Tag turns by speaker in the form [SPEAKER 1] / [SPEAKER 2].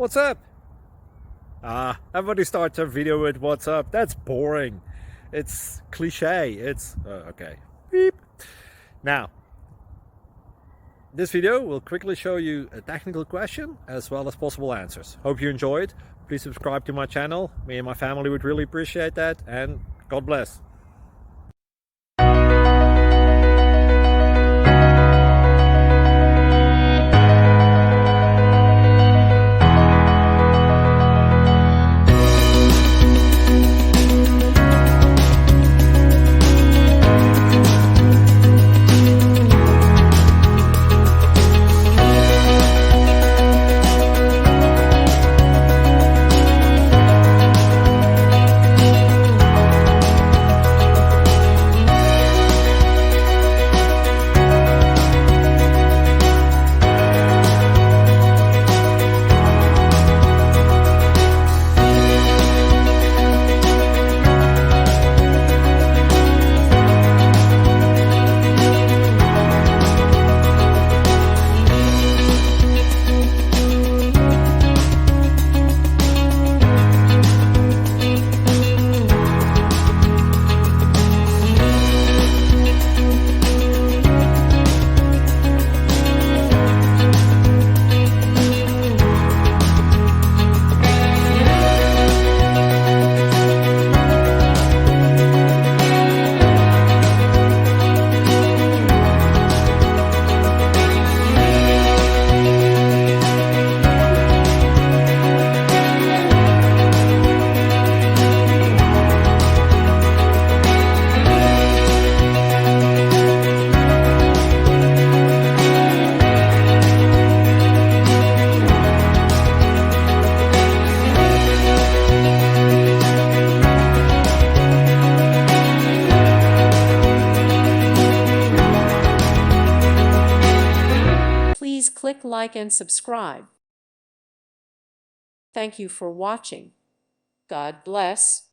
[SPEAKER 1] What's up? Everybody starts a video with what's up. That's boring. It's cliche. It's okay. Beep. Now, this video will quickly show you a technical question as well as possible answers. Hope you enjoyed. Please subscribe to my channel. Me and my family would really appreciate that, and God bless.
[SPEAKER 2] Please click like and subscribe. Thank you for watching. God bless.